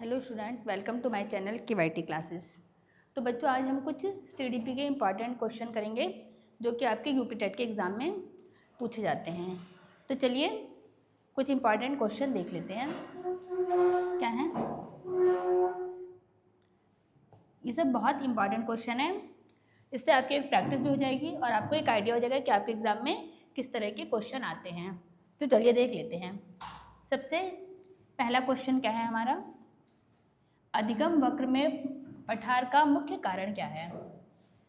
Hello student, welcome to my channel KYT classes. तो बच्चों, आज हम कुछ CDP के इम्पॉर्टेंट क्वेश्चन करेंगे जो कि आपके यूपी टेट के एग्ज़ाम में पूछे जाते हैं। तो चलिए कुछ इम्पॉर्टेंट क्वेश्चन देख लेते हैं क्या हैं। ये सब बहुत इम्पॉर्टेंट क्वेश्चन है, इससे आपकी एक प्रैक्टिस भी हो जाएगी और आपको एक आइडिया हो जाएगा कि आपके एग्ज़ाम में किस तरह के क्वेश्चन आते हैं। तो चलिए देख लेते हैं। सबसे पहला क्वेश्चन क्या है हमारा, अधिगम वक्र में पठार का मुख्य कारण क्या है,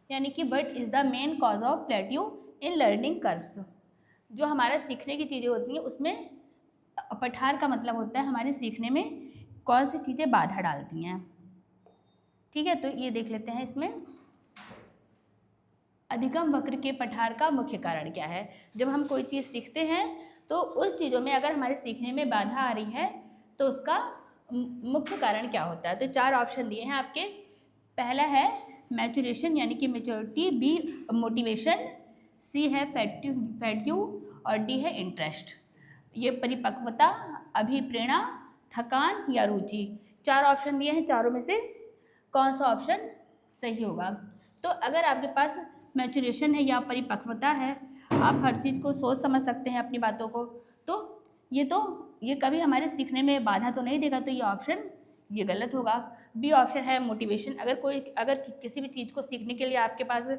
यानी कि what is the main cause of plateau in learning curves. जो हमारा सीखने की चीज़ें होती हैं उसमें पठार का मतलब होता है हमारे सीखने में कौन सी चीज़ें बाधा डालती हैं। ठीक है, तो ये देख लेते हैं इसमें अधिगम वक्र के पठार का मुख्य कारण क्या है। जब हम कोई चीज़ सीखते हैं तो उस चीज़ों में अगर हमारे सीखने में बाधा आ रही है तो उसका मुख्य कारण क्या होता है। तो 4 ऑप्शन दिए हैं आपके। पहला है मैचुरेशन यानी कि मेच्योरिटी, बी मोटिवेशन, सी है फैट्यू और डी है इंटरेस्ट। ये परिपक्वता, अभिप्रेरणा, थकान या रुचि। 4 ऑप्शन दिए हैं, चारों में से कौन सा ऑप्शन सही होगा। तो अगर आपके पास मैचुरेशन है या परिपक्वता है, आप हर चीज़ को सोच समझ सकते हैं अपनी बातों को, तो ये कभी हमारे सीखने में बाधा तो नहीं देगा, तो ये ऑप्शन ये गलत होगा। बी ऑप्शन है मोटिवेशन। अगर किसी भी चीज़ को सीखने के लिए आपके पास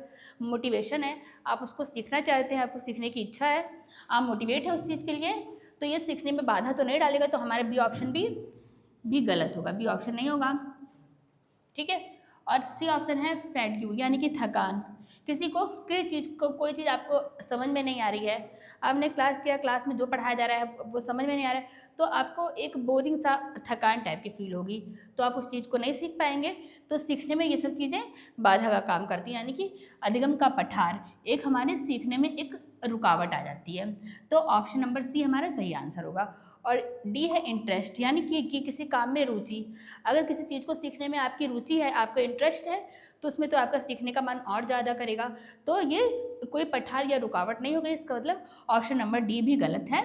मोटिवेशन है, आप उसको सीखना चाहते हैं, आपको सीखने की इच्छा है, आप मोटिवेट है उस चीज़ के लिए, तो ये सीखने में बाधा तो नहीं डालेगा। तो हमारा बी ऑप्शन भी गलत होगा, बी ऑप्शन नहीं होगा। ठीक है, और सी ऑप्शन है फैट्यू यानी कि थकान। किसी चीज़ को कोई चीज़ आपको समझ में नहीं आ रही है, आपने क्लास किया, क्लास में जो पढ़ाया जा रहा है वो समझ में नहीं आ रहा है, तो आपको एक बोरिंग सा थकान टाइप की फील होगी, तो आप उस चीज़ को नहीं सीख पाएंगे। तो सीखने में ये सब चीज़ें बाधा का काम करती हैं, यानी कि अधिगम का पठार एक हमारे सीखने में एक रुकावट आ जाती है। तो ऑप्शन नंबर सी हमारा सही आंसर होगा। और डी है इंटरेस्ट, यानी कि किसी काम में रुचि। अगर किसी चीज़ को सीखने में आपकी रुचि है, आपका इंटरेस्ट है, तो उसमें तो आपका सीखने का मन और ज़्यादा करेगा। तो ये कोई पठार या रुकावट नहीं होगी। इसका मतलब ऑप्शन नंबर डी भी गलत है,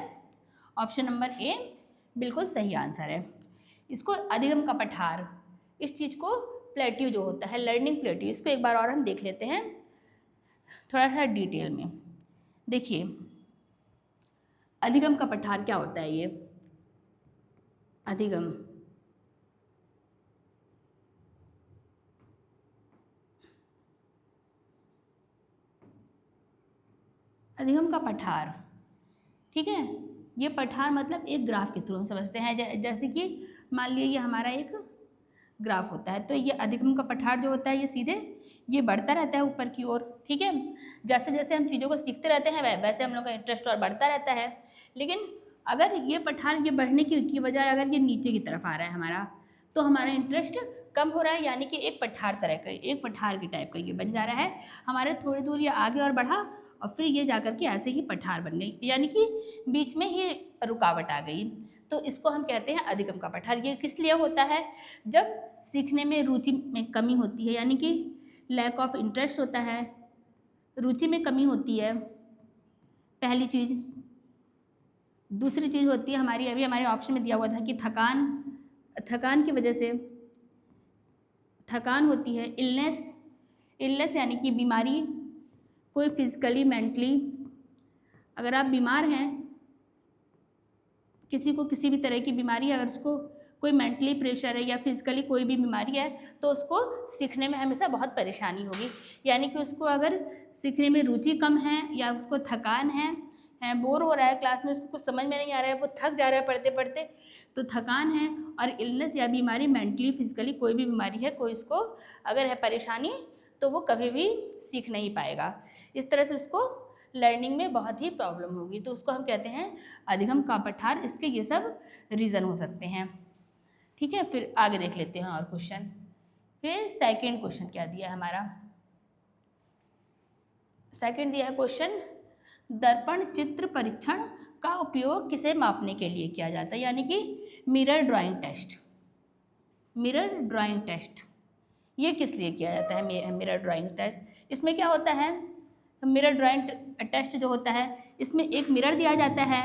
ऑप्शन नंबर ए बिल्कुल सही आंसर है। इसको अधिगम का पठार, इस चीज़ को प्लेट्यू जो होता है, लर्निंग प्लेट्यू, इसको एक बार और हम देख लेते हैं थोड़ा सा डिटेल में। देखिए अधिगम का पठार क्या होता है। ये अधिगम अधिगम का पठार, ठीक है, ये पठार मतलब एक ग्राफ के थ्रू हम समझते हैं। जैसे कि मान लीजिए ये हमारा एक ग्राफ होता है, तो ये अधिगम का पठार जो होता है ये सीधे ये बढ़ता रहता है ऊपर की ओर। ठीक है, जैसे जैसे हम चीज़ों को सीखते रहते हैं वैसे हम लोग का इंटरेस्ट और बढ़ता रहता है। लेकिन अगर ये पठार ये बढ़ने की बजाय अगर ये नीचे की तरफ आ रहा है हमारा, तो हमारा इंटरेस्ट कम हो रहा है, यानी कि एक पठार तरह का, एक पठार की टाइप का ये बन जा रहा है। हमारे थोड़ी दूर ये आगे और बढ़ा और फिर ये जाकर के ऐसे ही पठार बन गई, यानी कि बीच में ये रुकावट आ गई। तो इसको हम कहते हैं अधिगम का पठार। ये किस लिए होता है, जब सीखने में रुचि में कमी होती है, यानी कि लैक ऑफ इंटरेस्ट होता है, रुचि में कमी होती है पहली चीज़। दूसरी चीज़ होती है हमारी, अभी हमारे ऑप्शन में दिया हुआ था कि थकान की वजह से थकान होती है। इलनेस यानी कि बीमारी, कोई फिजिकली मेंटली, अगर आप बीमार हैं, किसी को किसी भी तरह की बीमारी है, अगर उसको कोई मेंटली प्रेशर है या फिजिकली कोई भी बीमारी है, तो उसको सीखने में हमेशा बहुत परेशानी होगी। यानी कि उसको अगर सीखने में रुचि कम है या उसको थकान है, बोर हो रहा है क्लास में, उसको कुछ समझ में नहीं आ रहा है, वो थक जा रहा है पढ़ते पढ़ते, तो थकान है। और इलनेस या बीमारी, मेंटली फिजिकली कोई भी बीमारी है, कोई उसको अगर है परेशानी, तो वो कभी भी सीख नहीं पाएगा। इस तरह से उसको लर्निंग में बहुत ही प्रॉब्लम होगी, तो उसको हम कहते हैं अधिगम का पठार। इसके ये सब रीज़न हो सकते हैं। ठीक है, फिर आगे देख लेते हैं और क्वेश्चन। फिर सेकंड क्वेश्चन क्या दिया है हमारा, सेकंड दिया है क्वेश्चन, दर्पण चित्र परीक्षण का उपयोग किसे मापने के लिए किया जाता है, यानी कि mirror drawing test. Mirror drawing test ये किस लिए किया जाता है, मिरर ड्राइंग टेस्ट। इसमें क्या होता है, मिरर ड्राइंग टेस्ट जो होता है इसमें एक मिरर दिया जाता है,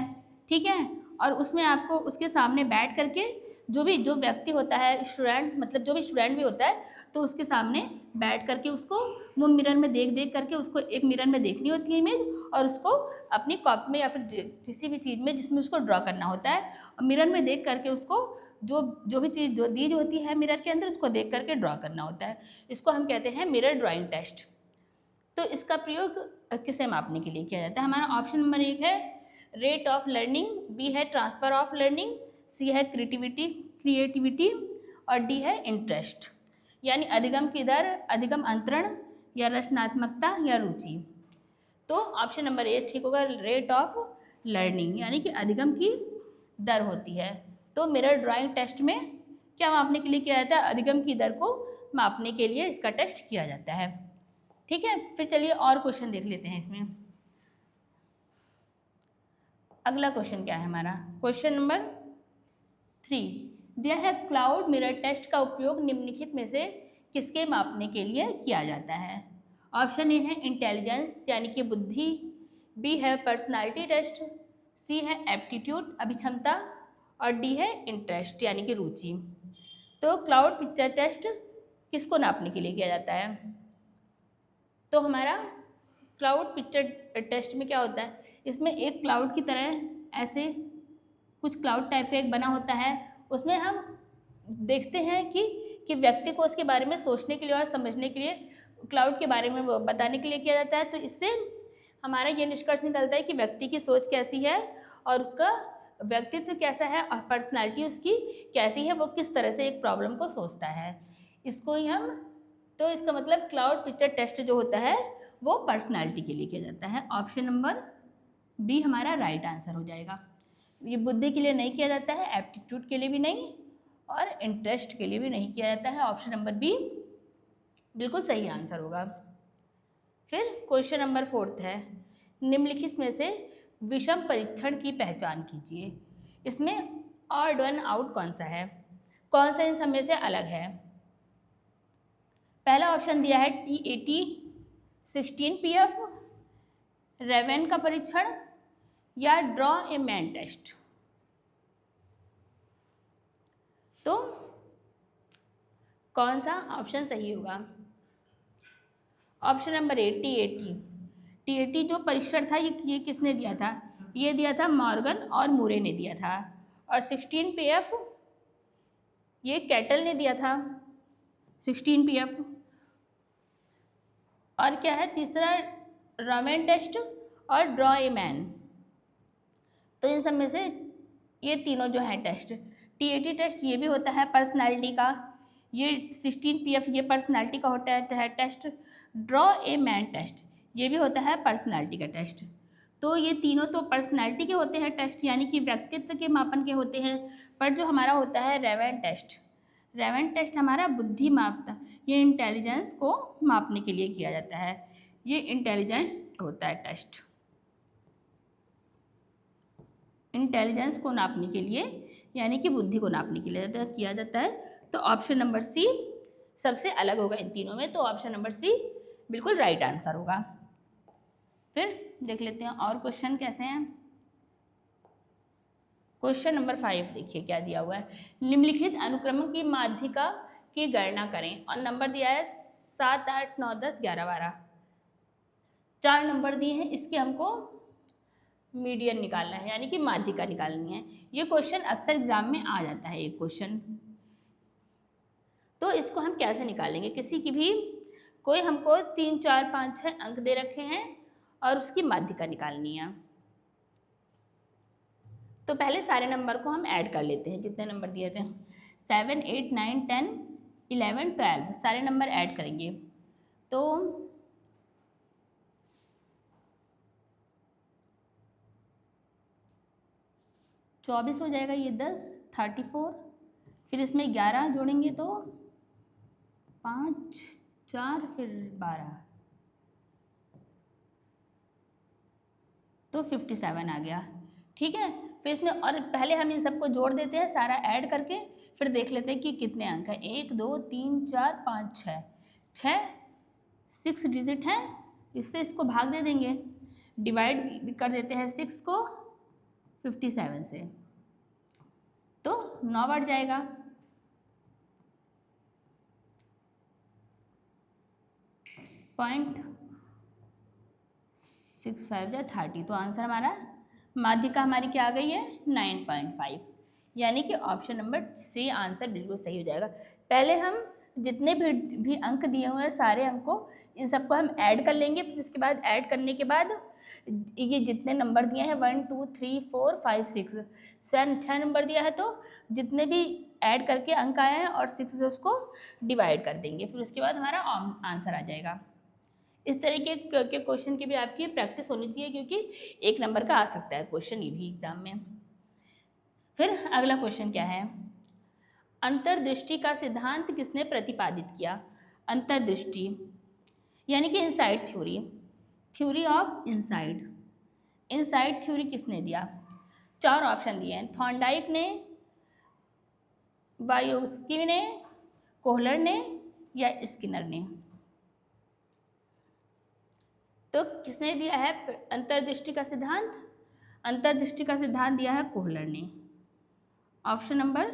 ठीक है, और उसमें आपको उसके सामने बैठ करके जो व्यक्ति होता है स्टूडेंट, मतलब जो भी स्टूडेंट भी होता है, तो उसके सामने बैठ करके उसको वो मिरर में देख करके उसको एक मिरर में देखनी होती है इमेज, और उसको अपनी कॉपी में या फिर किसी भी चीज़ में जिसमें उसको ड्रॉ करना होता है, और मिरर में देख करके उसको जो भी चीज़ जो दी होती है मिरर के अंदर, उसको देख करके ड्रॉ करना होता है। इसको हम कहते हैं मिरर ड्राइंग टेस्ट। तो इसका प्रयोग किसे मापने के लिए किया जाता है? हमारा ऑप्शन नंबर 1 है रेट ऑफ लर्निंग, बी है ट्रांसफ़र ऑफ लर्निंग, सी है क्रिएटिविटी और डी है इंटरेस्ट, यानी अधिगम की दर, अधिगम अंतरण या रचनात्मकता या रुचि। तो ऑप्शन नंबर ए ठीक होगा, रेट ऑफ लर्निंग, यानी कि अधिगम की दर होती है। तो मिरर ड्राइंग टेस्ट में क्या मापने के लिए किया जाता है? अधिगम की दर को मापने के लिए इसका टेस्ट किया जाता है। ठीक है, फिर चलिए और क्वेश्चन देख लेते हैं इसमें। अगला क्वेश्चन क्या है हमारा? क्वेश्चन नंबर 3 दिया है, क्लाउड मिरर टेस्ट का उपयोग निम्नलिखित में से किसके मापने के लिए किया जाता है? ऑप्शन ए है इंटेलिजेंस यानी कि बुद्धि, बी है पर्सनालिटी टेस्ट, सी है एप्टीट्यूड अभिक्षमता और डी है इंटरेस्ट यानी कि रुचि। तो क्लाउड पिक्चर टेस्ट किसको नापने के लिए किया जाता है? तो हमारा क्लाउड पिक्चर टेस्ट में क्या होता है, इसमें एक क्लाउड की तरह ऐसे कुछ क्लाउड टाइप का एक बना होता है, उसमें हम देखते हैं कि व्यक्ति को उसके बारे में सोचने के लिए और समझने के लिए क्लाउड के बारे में बताने के लिए किया जाता है। तो इससे हमारा ये निष्कर्ष निकलता है कि व्यक्ति की सोच कैसी है और उसका व्यक्तित्व कैसा है और पर्सनालिटी उसकी कैसी है, वो किस तरह से एक प्रॉब्लम को सोचता है, इसको ही हम, तो इसका मतलब क्लाउड पिक्चर टेस्ट जो होता है वो पर्सनालिटी के लिए किया जाता है। ऑप्शन नंबर बी हमारा राइट आंसर हो जाएगा। ये बुद्धि के लिए नहीं किया जाता है, एप्टीट्यूड के लिए भी नहीं और इंटरेस्ट के लिए भी नहीं किया जाता है। ऑप्शन नंबर बी बिल्कुल सही आंसर होगा। फिर क्वेश्चन नंबर 4 है, निम्नलिखित में से विषम परीक्षण की पहचान कीजिए। इसमें ऑड वन आउट कौन सा है, कौन सा इन सब में से अलग है? पहला ऑप्शन दिया है TAT 16PF, रेवेन का परीक्षण या ड्रॉ ए मैन टेस्ट। तो कौन सा ऑप्शन सही होगा? ऑप्शन नंबर ए TAT जो परीक्षण था ये किसने दिया था? ये दिया था मॉर्गन और मूरे ने दिया था। और 16PF ये कैटल ने दिया था 16PF। और क्या है तीसरा? रेवेन टेस्ट और ड्रॉ ए मैन। तो इन सब में से ये तीनों जो है टेस्ट, TAT टेस्ट ये भी होता है पर्सनालिटी का, ये 16PF ये पर्सनालिटी का होता है test, draw a man test ये भी होता है पर्सनालिटी का टेस्ट। तो ये तीनों तो पर्सनालिटी के होते हैं टेस्ट, यानी कि व्यक्तित्व के मापन के होते हैं, पर जो हमारा होता है रेवेन टेस्ट हमारा बुद्धि मापता, ये इंटेलिजेंस को मापने के लिए किया जाता है, ये इंटेलिजेंस होता है टेस्ट, इंटेलिजेंस को नापने के लिए यानी कि बुद्धि को नापने के लिए किया जाता है। तो ऑप्शन नंबर सी सबसे अलग होगा इन तीनों में, तो ऑप्शन नंबर सी बिल्कुल राइट आंसर होगा। फिर देख लेते हैं और क्वेश्चन कैसे हैं। क्वेश्चन नंबर 5 देखिए क्या दिया हुआ है, निम्नलिखित अनुक्रमों की माध्यिका की गणना करें, और नंबर दिया है 7, 8, 9, 10, 11, 12, 4 नंबर दिए हैं, इसके हमको मीडियन निकालना है यानी कि माध्यिका निकालनी है। ये क्वेश्चन अक्सर एग्जाम में आ जाता है एक क्वेश्चन। तो इसको हम कैसे निकालेंगे? किसी की भी कोई हमको 3, 4, 5, 6 अंक दे रखे हैं और उसकी माध्यिका निकालनी है। तो पहले सारे नंबर को हम ऐड कर लेते हैं, जितने नंबर दिए थे 7, 8, 9, 10, 11, 12 सारे नंबर ऐड करेंगे तो 24 हो जाएगा, ये 10, 34, फिर इसमें 11 जोड़ेंगे तो 5, 4 फिर 12, तो 57 आ गया। ठीक है, फिर इसमें और पहले हम इन सबको जोड़ देते हैं सारा ऐड करके, फिर देख लेते हैं कि कितने अंक हैं। 1, 2, 3, 4, 5, 6 डिजिट हैं, इससे इसको भाग दे देंगे, डिवाइड कर देते हैं 6 को 57 से। 9 बढ़ जाएगा। 0.65 या 30, तो आंसर हमारा माध्यिका हमारी क्या आ गई है 9.5, यानी कि ऑप्शन नंबर सी आंसर बिल्कुल सही हो जाएगा। पहले हम जितने भी अंक दिए हुए हैं सारे अंकों इन सबको हम ऐड कर लेंगे, फिर उसके बाद ऐड करने के बाद ये जितने नंबर दिए हैं 1 2 3 4 5 6 6 नंबर दिया है, तो जितने भी ऐड करके अंक आए हैं और 6 से उसको डिवाइड कर देंगे, फिर उसके बाद हमारा आंसर आ जाएगा। इस तरीके के क्वेश्चन की भी आपकी प्रैक्टिस होनी चाहिए, क्योंकि 1 नंबर का आ सकता है क्वेश्चन ये भी एग्जाम में। फिर अगला क्वेश्चन क्या है, अंतर्दृष्टि का सिद्धांत किसने प्रतिपादित किया। अंतर्दृष्टि यानी कि inside theory, theory of inside, inside theory किसने दिया। 4 ऑप्शन दिए हैं, थॉर्नडाइक ने, बायोस्की ने, कोहलर ने या स्किनर ने। तो किसने दिया है अंतर्दृष्टि का सिद्धांत, अंतर्दृष्टि का सिद्धांत दिया है कोहलर ने। Option number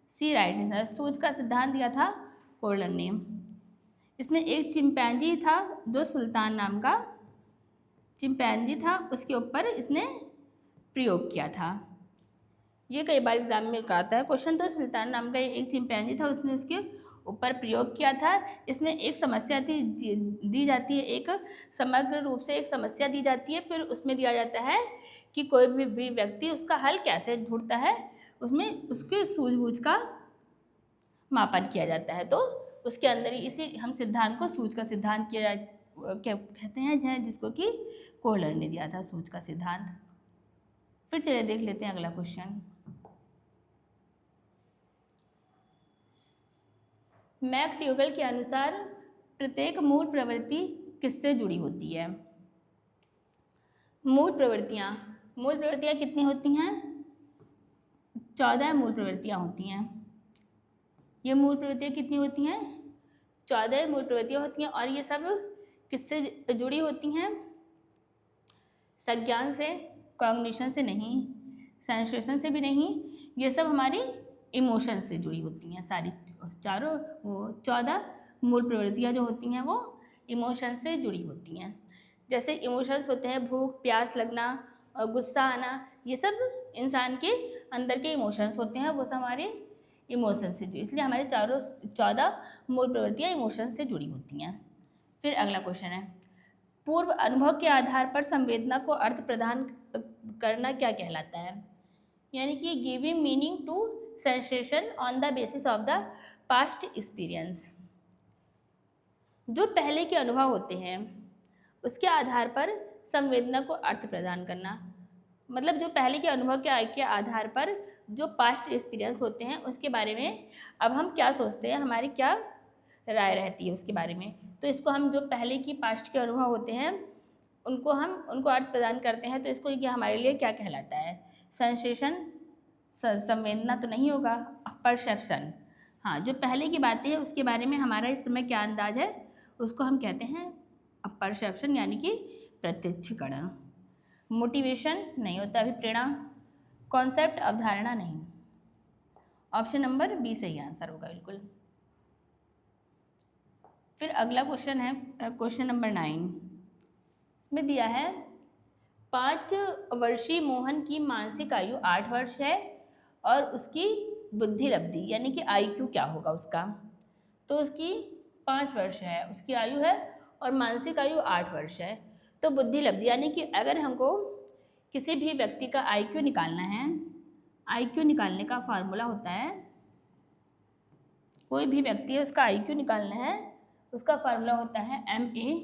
c right answer, सूझ का सिद्धांत दिया था कोहलर ने। इसने एक चिंपैंजी था जो सुल्तान नाम का चिंपैंजी था, उसके ऊपर इसने प्रयोग किया था। ये कई बार एग्जाम में आता है क्वेश्चन, तो सुल्तान नाम का एक चिंपैंजी था, उसने उसके ऊपर प्रयोग किया था। इसमें एक समस्या दी जाती है, एक समग्र रूप से एक समस्या दी जाती है, फिर उसमें दिया जाता है कि कोई भी व्यक्ति उसका हल कैसे ढूंढता है, उसमें उसके सूझबूझ का मापन किया जाता है। तो उसके अंदर ही इसी हम सिद्धांत को सूझ का सिद्धांत क्या कहते हैं, जिसको कि कोहलर ने दिया था सूझ का सिद्धांत। फिर चलिए देख लेते हैं अगला क्वेश्चन। मैकट्यूगल के अनुसार प्रत्येक मूल प्रवृत्ति किससे जुड़ी होती है। मूल प्रवृत्तियाँ कितनी होती हैं, 14 मूल प्रवृत्तियाँ होती हैं। ये मूल प्रवृत्तियाँ कितनी होती हैं, 14 मूल प्रवृत्तियाँ होती हैं, और ये सब किससे जुड़ी होती हैं, संज्ञान से, कॉग्निशन से नहीं, सेंसेशन से भी नहीं, ये सब हमारी इमोशन से जुड़ी होती हैं। सारी चारों वो 14 मूल प्रवृत्तियाँ जो होती हैं वो इमोशन से जुड़ी होती हैं। जैसे इमोशंस होते हैं भूख, प्यास लगना और गुस्सा आना, ये सब इंसान के अंदर के इमोशंस होते हैं, वो सब हमारे इमोशन से जुड़ी, इसलिए हमारे 14 मूल प्रवृत्तियाँ इमोशन से जुड़ी होती हैं। फिर अगला क्वेश्चन है, पूर्व अनुभव के आधार पर संवेदना को अर्थ प्रदान करना क्या कहलाता है। यानी कि giving meaning to sensation on the basis of the past experience. जो पहले के अनुभव होते हैं उसके आधार पर संवेदना को अर्थ प्रदान करना, मतलब जो पहले के अनुभव के आधार पर जो पास्ट एक्सपीरियंस होते हैं उसके बारे में अब हम क्या सोचते हैं, हमारी क्या राय रहती है उसके बारे में। तो इसको हम जो पहले की पास्ट के अनुभव होते हैं उनको अर्थ प्रदान करते हैं, तो इसको ये हमारे लिए क्या कहलाता है, सेंसेशन, संवेदना तो नहीं होगा, परसेप्शन। हाँ, जो पहले की बातें हैं उसके बारे में हमारा इस समय क्या अंदाज है उसको हम कहते हैं परसेप्शन, यानी कि प्रत्यक्षीकरण। मोटिवेशन नहीं होता, अभिप्रेरणा, कॉन्सेप्ट, अवधारणा नहीं। ऑप्शन नंबर बी सही आंसर होगा बिल्कुल। फिर अगला क्वेश्चन है क्वेश्चन नंबर 9। इसमें दिया है 5 वर्षीय मोहन की मानसिक आयु 8 वर्ष है और उसकी बुद्धि लब्धि यानी कि IQ क्या होगा उसका। तो उसकी 5 वर्ष है उसकी आयु है और मानसिक आयु 8 वर्ष है। तो बुद्धि लब्धि यानी कि अगर हमको किसी भी व्यक्ति का IQ निकालना है, IQ निकालने का फार्मूला होता है, कोई भी व्यक्ति है उसका IQ निकालना है, उसका फार्मूला होता है MA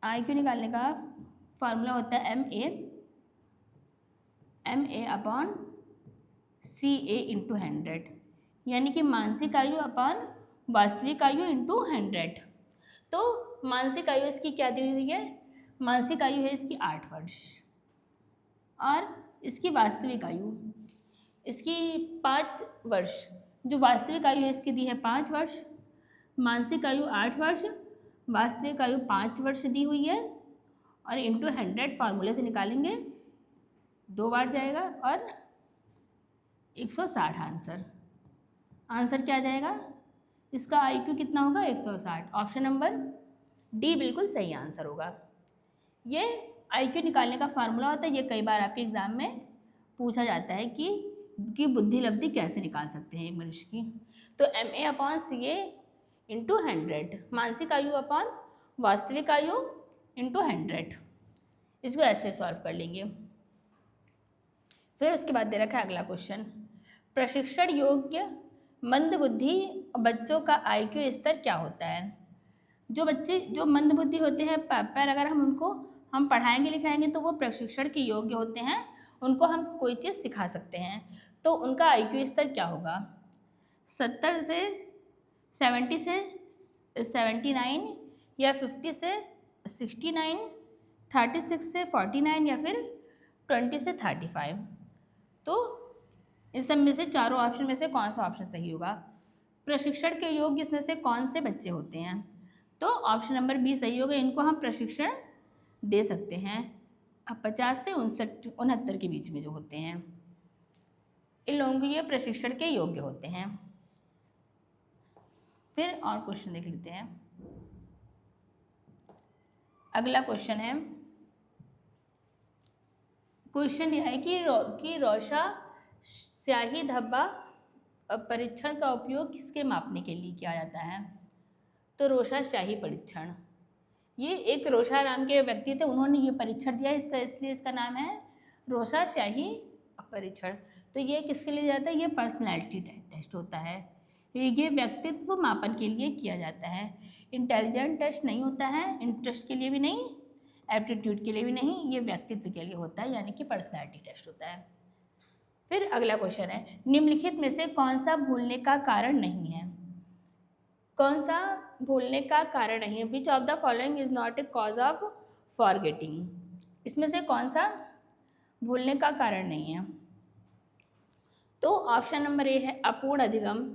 IQ निकालने का फार्मूला होता है MA अपॉन CA इंटू 100, यानी कि मानसिक आयु अपॉन वास्तविक आयु इंटू 100। तो मानसिक आयु इसकी क्या दी हुई है, मानसिक आयु है इसकी 8 वर्ष और इसकी वास्तविक आयु इसकी 5 वर्ष। जो वास्तविक आयु है इसकी दी है 5 वर्ष, मानसिक आयु 8 वर्ष वास्तविक आयु 5 वर्ष दी हुई है और इंटू 100 फार्मूले से निकालेंगे 2 बार जाएगा और 160 आंसर क्या आ जाएगा? इसका IQ कितना होगा? 160। ऑप्शन नंबर डी बिल्कुल सही आंसर होगा। ये IQ निकालने का फार्मूला होता है, ये कई बार आपके एग्जाम में पूछा जाता है कि बुद्धि लब्धि कैसे निकाल सकते हैं एक मनुष्य की। तो MA/CA इंटू 100, मानसिक आयु अपॉन वास्तविक आयु इंटू 100, इसको ऐसे सॉल्व कर लेंगे। फिर उसके बाद दे रखा है अगला क्वेश्चन, प्रशिक्षण योग्य मंदबुद्धि बच्चों का IQ स्तर क्या होता है? जो बच्चे जो मंदबुद्धि होते हैं पर अगर हम पढ़ाएंगे लिखाएंगे तो वो प्रशिक्षण के योग्य होते हैं, उनको हम कोई चीज़ सिखा सकते हैं। तो उनका IQ स्तर क्या होगा? 70 से 70 से 79 या 50 से 69, 36 से 49 या फिर 20 से 35। तो इस सब में से चारों ऑप्शन में से कौन सा ऑप्शन सही होगा? प्रशिक्षण के योग्य इसमें से कौन से बच्चे होते हैं? तो ऑप्शन नंबर बी सही होगा, इनको हम प्रशिक्षण दे सकते हैं। अब 50 से 69 के बीच में जो होते हैं इन लोगों को ये प्रशिक्षण के योग्य होते हैं। फिर और क्वेश्चन देख लेते हैं। अगला क्वेश्चन है, क्वेश्चन यह है कि रोशा स्याही धब्बा परीक्षण का उपयोग किसके मापने के लिए किया जाता है? तो रोशा स्याही परीक्षण, ये एक रोशा नाम के व्यक्ति थे, उन्होंने ये परीक्षण दिया, इसलिए इसका नाम है रोशा स्याही परीक्षण। तो ये किसके लिए जाता है? ये पर्सनैलिटी टेस्ट होता है, ये व्यक्तित्व मापन के लिए किया जाता है। इंटेलिजेंट टेस्ट नहीं होता है, इंटरेस्ट के लिए भी नहीं, एप्टीट्यूड के लिए भी नहीं, ये व्यक्तित्व के लिए होता है, यानी कि पर्सनैलिटी टेस्ट होता है। फिर अगला क्वेश्चन है, निम्नलिखित में से कौन सा भूलने का कारण नहीं है? कौन सा भूलने का कारण नहीं है? Which of the following is not a cause of forgetting? इसमें से कौन सा भूलने का कारण नहीं है? तो ऑप्शन नंबर ए है अपूर्ण अधिगम।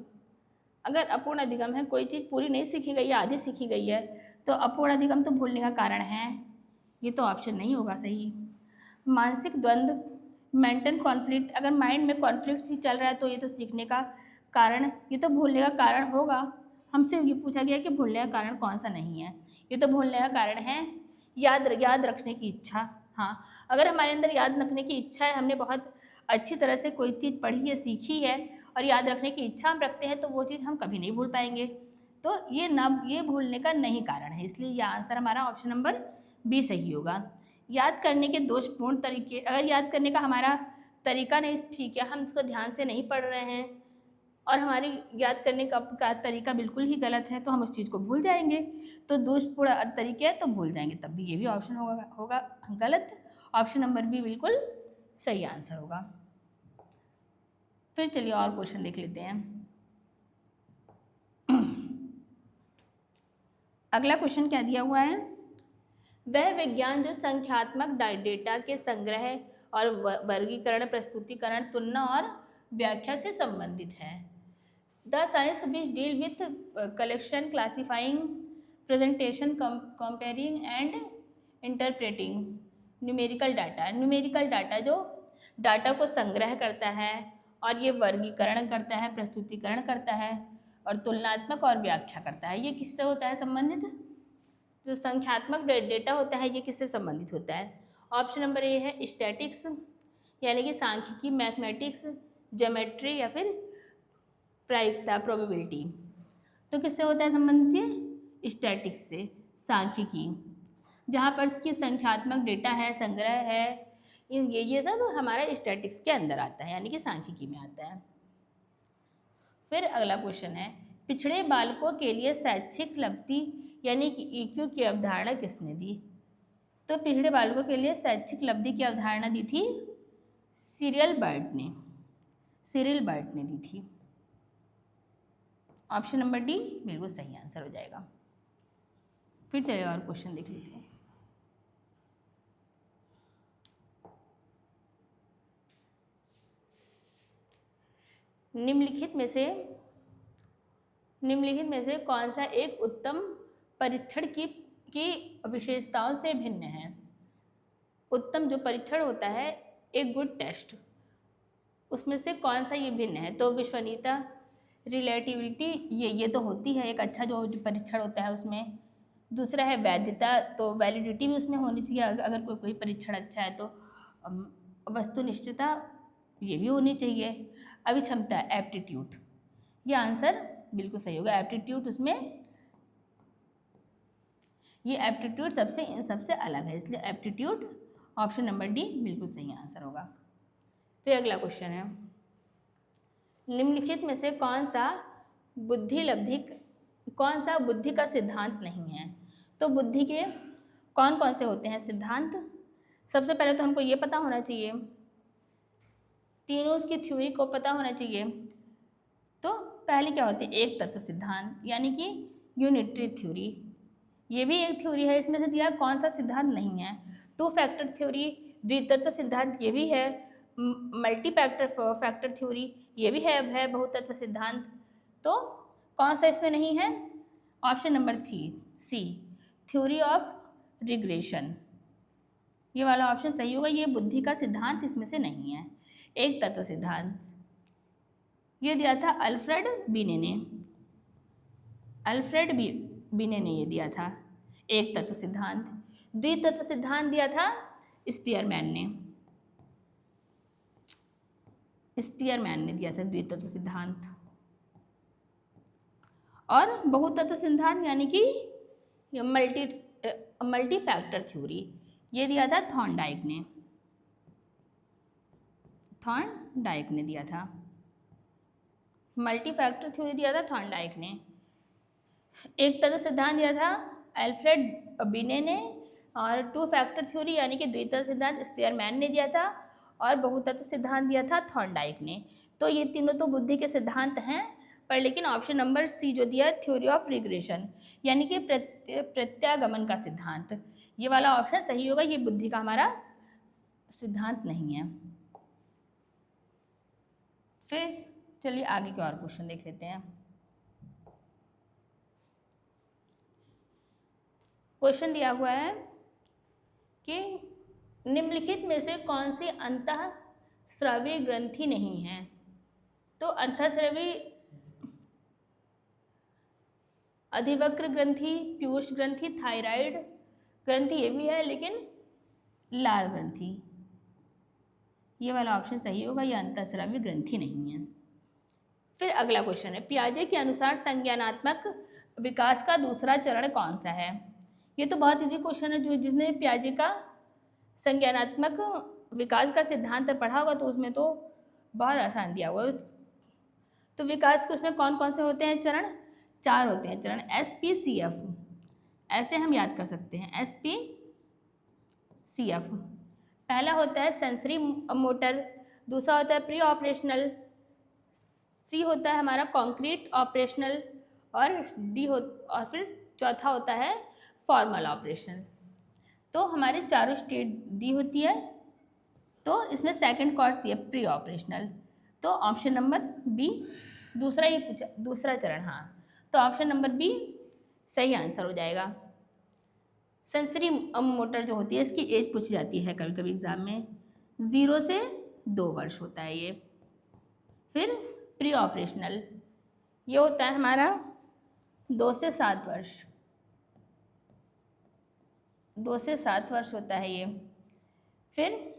अगर अपूर्ण अधिगम है, कोई चीज़ पूरी नहीं सीखी गई है, आधी सीखी गई है, तो अपूर्ण अधिगम तो भूलने का कारण है, ये तो ऑप्शन नहीं होगा सही। मानसिक द्वंद्व, मेंटल कॉन्फ्लिक्ट, अगर माइंड में कॉन्फ्लिक्ट ही चल रहा है तो ये तो सीखने का कारण, ये तो भूलने का कारण होगा। हमसे ये पूछा गया कि भूलने का कारण कौन सा नहीं है, ये तो भूलने का कारण है। याद रखने की इच्छा, हाँ, अगर हमारे अंदर याद रखने की इच्छा है, हमने बहुत अच्छी तरह से कोई चीज़ पढ़ी है, सीखी है और याद रखने की इच्छा हम रखते हैं, तो वो चीज़ हम कभी नहीं भूल पाएंगे। तो ये भूलने का नहीं कारण है, इसलिए यह आंसर हमारा ऑप्शन नंबर बी सही होगा। याद करने के दोषपूर्ण तरीके, अगर याद करने का हमारा तरीका नहीं ठीक है, हम उसको ध्यान से नहीं पढ़ रहे हैं और हमारी याद करने का तरीका बिल्कुल ही गलत है, तो हम उस चीज़ को भूल जाएंगे। तो दोषपूर्ण तरीके है तो भूल जाएंगे, तब भी ये भी ऑप्शन होगा गलत। ऑप्शन नंबर बी बिल्कुल सही आंसर होगा। फिर चलिए और क्वेश्चन देख लेते हैं। अगला क्वेश्चन क्या दिया हुआ है, वह विज्ञान जो संख्यात्मक डेटा के संग्रह और वर्गीकरण, प्रस्तुतिकरण, तुलना और व्याख्या से संबंधित है। The science which deal with collection, classifying, presentation, comparing and interpreting numerical data. Numerical data जो डाटा को संग्रह करता है और ये वर्गीकरण करता है, प्रस्तुतिकरण करता है और तुलनात्मक और व्याख्या करता है, ये किससे होता है संबंधित? जो संख्यात्मक डेटा होता है ये किससे संबंधित होता है? ऑप्शन नंबर ए है स्टैटिक्स, यानी कि सांख्यिकी, मैथमेटिक्स, ज्योमेट्री या फिर प्रायिकता, प्रोबेबिलिटी। तो किससे होता है संबंधित? स्टैटिक्स से, सांख्यिकी, जहाँ पर इसकी संख्यात्मक डेटा है, संग्रह है, ये सब हमारा स्टैटिक्स के अंदर आता है, यानी कि सांख्यिकी में आता है। फिर अगला क्वेश्चन है, पिछड़े बालकों के लिए शैक्षिक लब्धि यानी कि EQ की अवधारणा किसने दी? तो पिछड़े बालकों के लिए शैक्षिक लब्धि की अवधारणा दी थी सिरिल बर्ट ने दी थी। ऑप्शन नंबर डी बिल्कुल सही आंसर हो जाएगा। फिर चलिए और क्वेश्चन देख लेते हैं। निम्नलिखित में से कौन सा एक उत्तम परीक्षण की विशेषताओं से भिन्न है। उत्तम जो परीक्षण होता है, एक गुड टेस्ट, उसमें से कौन सा ये भिन्न है? तो विश्वसनीयता, रिलेटिविटी, ये तो होती है एक अच्छा जो परीक्षण होता है उसमें। दूसरा है वैधता, तो वैलिडिटी भी उसमें होनी चाहिए अगर कोई परीक्षण अच्छा है तो। वस्तुनिष्ठता, ये भी होनी चाहिए। अभिक्षमता, एप्टीट्यूड, ये आंसर बिल्कुल सही होगा। एप्टीट्यूड उसमें, ये एप्टीट्यूड सबसे अलग है, इसलिए एप्टीट्यूड ऑप्शन नंबर डी बिल्कुल सही आंसर होगा। फिर अगला क्वेश्चन है, निम्नलिखित में से कौन सा बुद्धि का सिद्धांत नहीं है? तो बुद्धि के कौन कौन से होते हैं सिद्धांत? सबसे पहले तो हमको ये पता होना चाहिए, तीनों उसकी थ्योरी को पता होना चाहिए। तो पहले क्या होते हैं? एक तत्व सिद्धांत, यानी कि यूनिटरी थ्योरी, ये भी एक थ्योरी है। इसमें से दिया कौन सा सिद्धांत नहीं है? टू फैक्टर थ्योरी, द्वितत्व सिद्धांत, ये भी है। मल्टी फैक्टर थ्योरी, ये भी है बहुतत्व सिद्धांत। तो कौन सा इसमें नहीं है? Option number c, theory of regression, ये वाला ऑप्शन सही होगा। ये बुद्धि का सिद्धांत इसमें से नहीं है। एक तत्व सिद्धांत, ये दिया था अल्फ्रेड बिने ने, ये दिया था एक तत्व सिद्धांत। द्वितत्व सिद्धांत दिया था स्पीयरमैन ने दिया था द्वितत्व सिद्धांत। और बहुतत्व सिद्धांत यानी कि मल्टी फैक्टर थ्योरी, ये दिया था थॉर्नडाइक ने दिया था। मल्टी फैक्टर थ्योरी दिया था थॉर्नडाइक ने। एक तत्व सिद्धांत दिया था अल्फ्रेड बिने ने, और टू फैक्टर थ्योरी यानी कि द्वितत्व सिद्धांत स्पीयरमैन ने दिया था, और बहुतत्व सिद्धांत दिया था थॉर्नडाइक ने। तो ये तीनों तो बुद्धि के सिद्धांत हैं, पर लेकिन ऑप्शन नंबर सी जो दिया है थ्योरी ऑफ रिग्रेशन, यानी कि प्रत्यागमन का सिद्धांत, ये वाला ऑप्शन सही होगा। ये बुद्धि का हमारा सिद्धांत नहीं है। फिर चलिए आगे के और क्वेश्चन देख लेते हैं। क्वेश्चन दिया हुआ है कि निम्नलिखित में से कौन सी अंतःस्रावी ग्रंथि नहीं है? तो अंतःस्रावी अधिवक्र ग्रंथि, पीयूष ग्रंथि, थायराइड ग्रंथि, ये भी है, लेकिन लार ग्रंथि, ये वाला ऑप्शन सही होगा। ये अंतःस्रावी ग्रंथि नहीं है। फिर अगला क्वेश्चन है, पियाजे के अनुसार संज्ञानात्मक विकास का दूसरा चरण कौन सा है? ये तो बहुत इजी क्वेश्चन है, जिसने पियाजे का संज्ञानात्मक विकास का सिद्धांत पढ़ा होगा तो उसमें तो बहुत आसान दिया हुआ है। तो विकास के उसमें कौन कौन से होते हैं चरण? 4 होते हैं चरण, SPCF, ऐसे हम याद कर सकते हैं, SPCF। पहला होता है सेंसरी मोटर, दूसरा होता है प्री ऑपरेशनल, सी होता है हमारा कॉन्क्रीट ऑपरेशनल, और फिर चौथा होता है फॉर्मल ऑपरेशन। तो हमारे चारों स्टेज दी होती है, तो इसमें सेकंड कोर्स ये प्री ऑपरेशनल, तो ऑप्शन नंबर बी, दूसरा ये पूछा, दूसरा चरण, हाँ, तो ऑप्शन नंबर बी सही आंसर हो जाएगा। सेंसरी मोटर जो होती है इसकी एज पूछी जाती है कभी कभी एग्जाम में, 0 से 2 वर्ष होता है ये। फिर प्री ऑपरेशनल ये होता है हमारा 2 से 7 वर्ष, 2 से 7 वर्ष होता है ये। फिर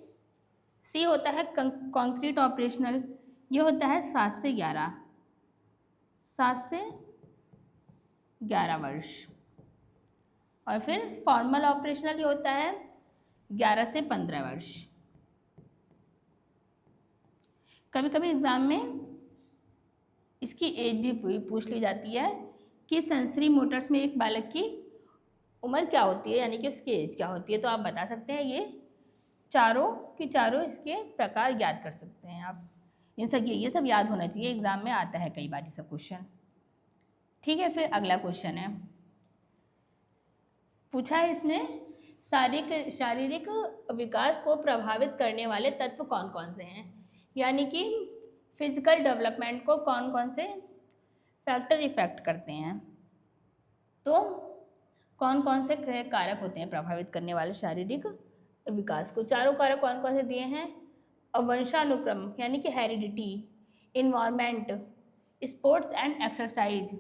सी होता है कॉन्क्रीट ऑपरेशनल, ये होता है 7 से 11 वर्ष। और फिर फॉर्मल ऑपरेशनल ये होता है 11 से 15 वर्ष। कभी कभी एग्ज़ाम में इसकी एज भी पूछ ली जाती है कि सेंसरी मोटर्स में एक बालक की उम्र क्या होती है, यानी कि उसकी एज क्या होती है। तो आप बता सकते हैं, ये चारों इसके प्रकार याद कर सकते हैं आप। ये सब याद होना चाहिए, एग्ज़ाम में आता है कई बार ये सब क्वेश्चन। ठीक है, फिर अगला क्वेश्चन है, पूछा है इसमें शारीरिक विकास को प्रभावित करने वाले तत्व कौन कौन से हैं, यानी कि फिजिकल डेवलपमेंट को कौन कौन से फैक्टर इफेक्ट करते हैं। तो कौन कौन से कारक होते हैं प्रभावित करने वाले शारीरिक विकास को? चारों कारक कौन कौन से दिए हैं? वंशानुक्रम यानी कि heredity, environment, sports and exercise,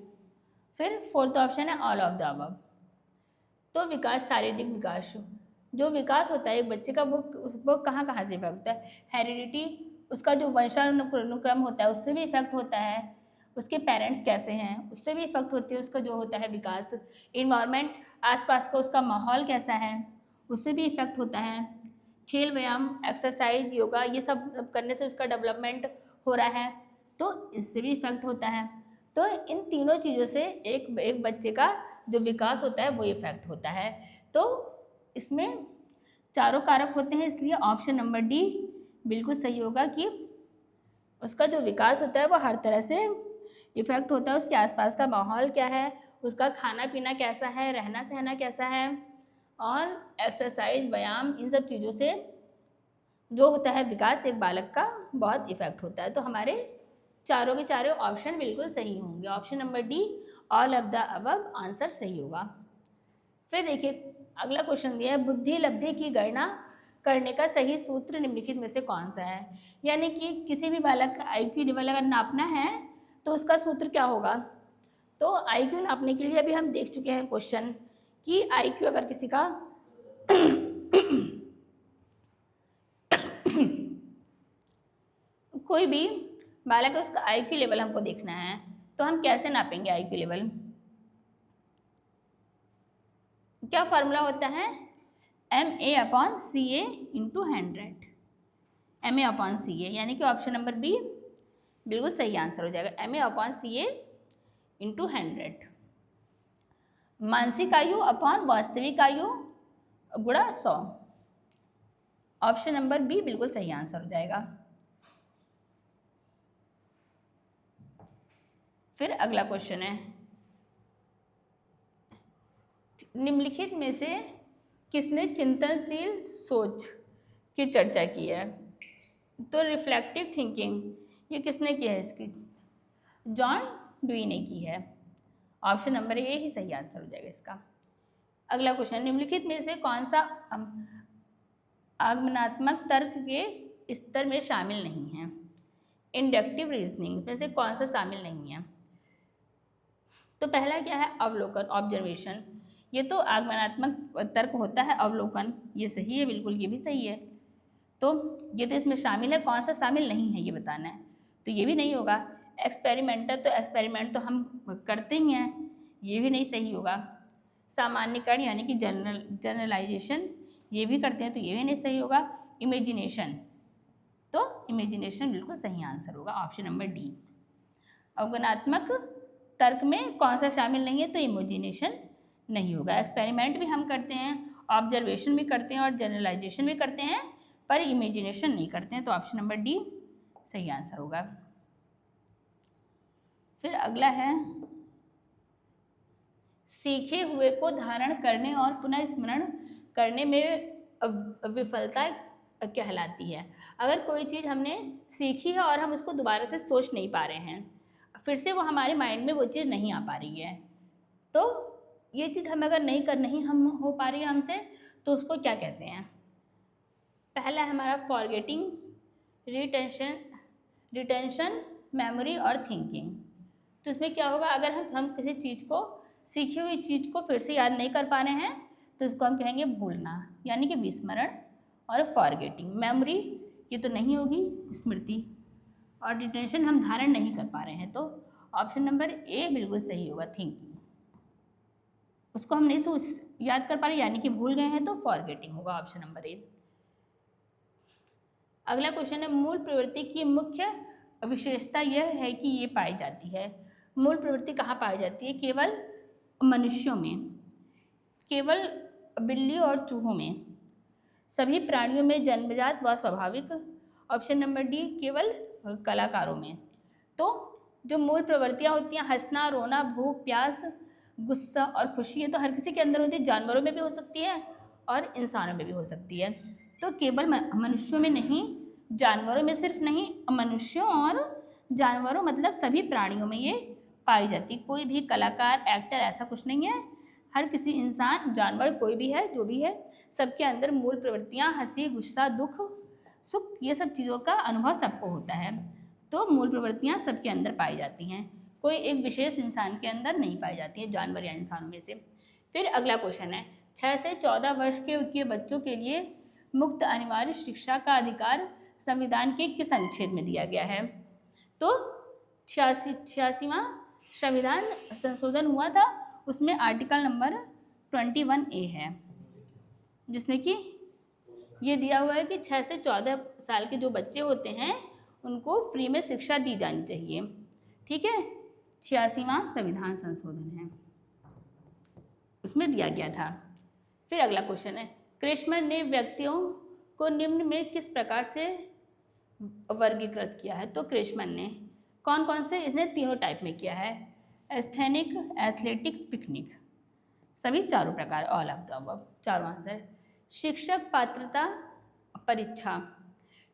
फिर फोर्थ ऑप्शन है ऑल ऑफ द अबव। तो विकास, शारीरिक विकास, जो विकास होता है एक बच्चे का वो कहाँ कहाँ से इफेक्ट होता है? हेरिडिटी, उसका जो वंशानुक्रम होता है उससे भी इफेक्ट होता है, उसके पेरेंट्स कैसे हैं उससे भी इफेक्ट होती है उसका जो होता है विकास, इन्वायरमेंट, आसपास का उसका माहौल कैसा है उससे भी इफेक्ट होता है, खेल, व्यायाम, एक्सरसाइज, योगा, ये सब करने से उसका डेवलपमेंट हो रहा है तो इससे भी इफेक्ट होता है। तो इन तीनों चीज़ों से एक बच्चे का जो विकास होता है वो इफेक्ट होता है। तो इसमें चारों कारक होते हैं, इसलिए ऑप्शन नंबर डी बिल्कुल सही होगा कि उसका जो विकास होता है वो हर तरह से इफेक्ट होता है। उसके आसपास का माहौल क्या है, उसका खाना पीना कैसा है, रहना सहना कैसा है, और एक्सरसाइज, व्यायाम, इन सब चीज़ों से जो होता है विकास एक बालक का बहुत इफेक्ट होता है। तो हमारे चारों के चारों ऑप्शन बिल्कुल सही होंगे। Option number D all of the above answer सही होगा। फिर देखिए अगला क्वेश्चन दिया है, बुद्धि लब्धि की गणना करने का सही सूत्र निम्नलिखित में से कौन सा है? यानी कि किसी भी बालक का IQ लेवल अगर नापना है तो उसका सूत्र क्या होगा? तो IQ नापने के लिए अभी हम देख चुके हैं क्वेश्चन कि IQ अगर किसी का कोई भी बालक है उसका IQ लेवल हमको देखना है तो हम कैसे नापेंगे IQ लेवल? क्या फार्मूला होता है? MA/CA × 100, MA/CA, यानी कि ऑप्शन नंबर बी बिल्कुल सही आंसर हो जाएगा, MA/CA × 100। मानसिक आयु अपॉन वास्तविक आयु गुणा 100, ऑप्शन नंबर बी बिल्कुल सही आंसर हो जाएगा। फिर अगला क्वेश्चन है, निम्नलिखित में से किसने चिंतनशील सोच की चर्चा की है? तो रिफ्लेक्टिव थिंकिंग ये किसने की है? इसकी जॉन डुई ने की है, ऑप्शन नंबर ए ही सही आंसर हो जाएगा इसका। अगला क्वेश्चन, निम्नलिखित में से कौन सा आगमनात्मक तर्क के स्तर में शामिल नहीं है? इंडक्टिव रीजनिंग में से कौन सा शामिल नहीं है? तो पहला क्या है? अवलोकन, ऑब्जर्वेशन, ये तो आगमनात्मक तर्क होता है, अवलोकन ये सही है, बिल्कुल ये भी सही है। तो ये तो इसमें शामिल है, कौन सा शामिल नहीं है ये बताना है, तो ये भी नहीं होगा। एक्सपेरिमेंटल, तो एक्सपेरिमेंट तो हम करते ही हैं, ये भी नहीं सही होगा। सामान्यकरण यानी कि जनरलाइजेशन ये भी करते हैं तो ये भी नहीं सही होगा। इमेजिनेशन, तो इमेजिनेशन बिल्कुल सही आंसर होगा, ऑप्शन नंबर डी। अवगुणात्मक तर्क में कौन सा शामिल नहीं है? तो इमेजिनेशन नहीं होगा। एक्सपेरिमेंट भी हम करते हैं, ऑब्जर्वेशन भी करते हैं और जनरलाइजेशन भी करते हैं, पर इमेजिनेशन नहीं करते हैं, तो ऑप्शन नंबर डी सही आंसर होगा। फिर अगला है, सीखे हुए को धारण करने और पुनः स्मरण करने में विफलता कहलाती है। अगर कोई चीज़ हमने सीखी है और हम उसको दोबारा से सोच नहीं पा रहे हैं, फिर से वो हमारे माइंड में वो चीज़ नहीं आ पा रही है, तो ये चीज़ हम अगर नहीं हम हो पा रही है हमसे, तो उसको क्या कहते हैं? पहला है हमारा फॉरगेटिंग, रिटेंशन, मेमोरी और थिंकिंग। तो इसमें क्या होगा? अगर हम किसी चीज़ को, सीखी हुई चीज़ को फिर से याद नहीं कर पा रहे हैं तो इसको हम कहेंगे भूलना, यानी कि विस्मरण। और फॉरगेटिंग, मेमोरी ये तो नहीं होगी, स्मृति। और रिटेंशन हम धारण नहीं कर पा रहे हैं, तो ऑप्शन नंबर ए बिल्कुल सही होगा, थिंकिंग। उसको हम नहीं याद कर पा रहे यानी कि भूल गए हैं, तो फॉरगेटिंग होगा, ऑप्शन नंबर ए। अगला क्वेश्चन है, मूल प्रवृत्ति की मुख्य विशेषता यह है कि ये पाई जाती है। मूल प्रवृत्ति कहाँ पाई जाती है? केवल मनुष्यों में, केवल बिल्ली और चूहों में, सभी प्राणियों में जन्मजात व स्वाभाविक, ऑप्शन नंबर डी केवल कलाकारों में। तो जो मूल प्रवृत्तियाँ होती हैं, हंसना, रोना, भूख, प्यास, गुस्सा और खुशी, ये तो हर किसी के अंदर होती है, जानवरों में भी हो सकती है और इंसानों में भी हो सकती है। तो केवल मनुष्यों में नहीं, जानवरों में सिर्फ नहीं, मनुष्यों और जानवरों मतलब सभी प्राणियों में ये पाई जाती है। कोई भी कलाकार, एक्टर ऐसा कुछ नहीं है, हर किसी इंसान, जानवर, कोई भी है, जो भी है, सबके अंदर मूल प्रवृत्तियाँ हंसी, गुस्सा, दुख, सुख, ये सब चीज़ों का अनुभव सबको होता है। तो मूल प्रवृत्तियाँ सबके अंदर पाई जाती हैं, कोई एक विशेष इंसान के अंदर नहीं पाई जाती है, जानवर या इंसानों में से। फिर अगला क्वेश्चन है, 6 से 14 वर्ष के बच्चों के लिए मुक्त अनिवार्य शिक्षा का अधिकार संविधान के किस अनुच्छेद में दिया गया है? तो 86वां संविधान संशोधन हुआ था, उसमें आर्टिकल नंबर 21A है, जिसमें कि ये दिया हुआ है कि 6 से 14 साल के जो बच्चे होते हैं उनको फ्री में शिक्षा दी जानी चाहिए। ठीक है, 86वां संविधान संशोधन है, उसमें दिया गया था। फिर अगला क्वेश्चन है, क्रिश्मन ने व्यक्तियों को निम्न में किस प्रकार से वर्गीकृत किया है? तो क्रिश्मन ने कौन कौन से, इसने तीनों टाइप में किया है, एस्थेनिक, एथलेटिक, पिकनिक, सभी चारों प्रकार, ऑल ऑफ द अबव, चारों आंसर। शिक्षक पात्रता परीक्षा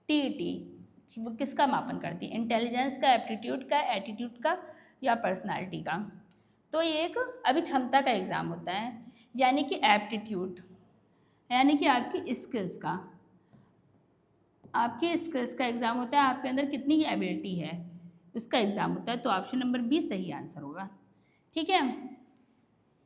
टीईटी वो किसका मापन करती है? इंटेलिजेंस का, एप्टीट्यूड का, एटीट्यूड का या पर्सनालिटी का? तो ये एक अभिक्षमता का एग्ज़ाम होता है, यानी कि एप्टीट्यूड, यानी कि आपकी स्किल्स का, आपके स्किल्स का एग्ज़ाम होता है, आपके अंदर कितनी एबिलिटी है उसका एग्ज़ाम होता है। तो ऑप्शन नंबर बी सही आंसर होगा। ठीक है,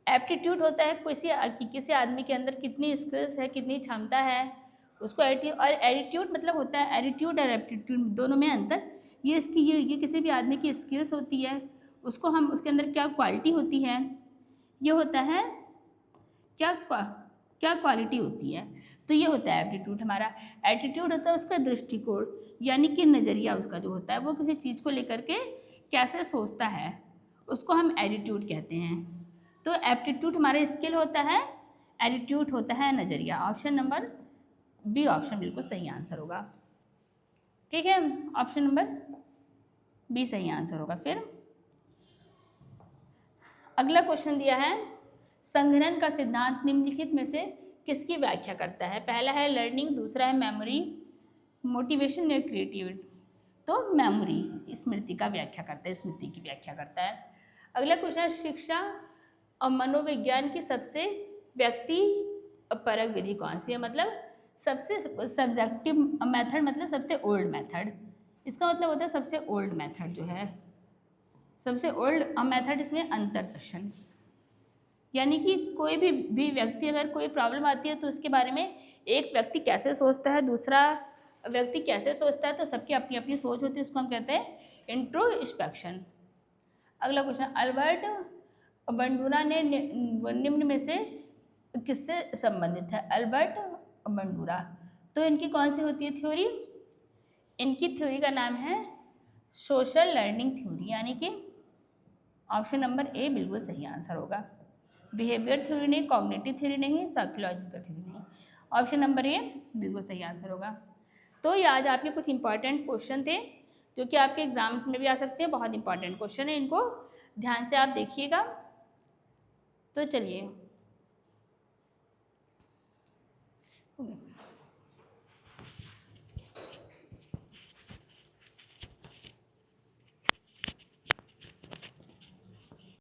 एप्टीट्यूड होता है किसी आदमी के अंदर कितनी स्किल्स है, कितनी क्षमता है, उसको और एटीट्यूड मतलब होता है, एटीट्यूड और एप्टीट्यूड दोनों में अंतर, ये किसी भी आदमी की स्किल्स होती है, उसको हम उसके अंदर क्या क्वालिटी होती है, ये होता है क्या क्वालिटी होती है, तो ये होता है एप्टीट्यूड हमारा। एटीट्यूड होता है उसका दृष्टिकोण, यानी कि नज़रिया उसका जो होता है, वो किसी चीज़ को लेकर के कैसे सोचता है, उसको हम एटीट्यूड कहते हैं। तो एप्टीट्यूड हमारा स्किल होता है, एटीट्यूड होता है नज़रिया। ऑप्शन नंबर बी ऑप्शन बिल्कुल सही आंसर होगा। ठीक है, ऑप्शन नंबर बी सही आंसर होगा। फिर अगला क्वेश्चन दिया है, संघनन का सिद्धांत निम्नलिखित में से किसकी व्याख्या करता है? पहला है लर्निंग, दूसरा है मेमोरी, मोटिवेशन या क्रिएटिविटी। तो मेमोरी, स्मृति का व्याख्या करता है, स्मृति की व्याख्या करता है। अगला क्वेश्चन है, शिक्षा और मनोविज्ञान की सबसे व्यक्ति परक विधि कौन सी है? मतलब सबसे सब्जेक्टिव मेथड, मतलब सबसे ओल्ड मेथड, इसका मतलब होता है सबसे ओल्ड मेथड जो है, सबसे ओल्ड मेथड इसमें अंतर्दर्शन, यानी कि कोई भी व्यक्ति अगर कोई प्रॉब्लम आती है तो उसके बारे में एक व्यक्ति कैसे सोचता है, दूसरा व्यक्ति कैसे सोचता है, तो सबकी अपनी अपनी सोच होती है, उसको हम कहते हैं इंट्रोस्पेक्शन। अगला क्वेश्चन, अल्बर्ट बंडूरा ने निम्न में से किससे संबंधित है? अल्बर्ट बंडूरा, तो इनकी कौन सी होती है थ्योरी? इनकी थ्योरी का नाम है सोशल लर्निंग थ्योरी, यानी कि ऑप्शन नंबर ए बिल्कुल सही आंसर होगा। बिहेवियर थ्योरी नहीं, कॉग्निटिव थ्योरी नहीं, साइकोलॉजिकल थ्योरी नहीं, ऑप्शन नंबर ए बिल्कुल सही आंसर होगा। तो ये आज आपके कुछ इंपॉर्टेंट क्वेश्चन थे जो कि आपके एग्जाम्स में भी आ सकते हैं, बहुत इंपॉर्टेंट क्वेश्चन है, इनको ध्यान से आप देखिएगा। तो चलिए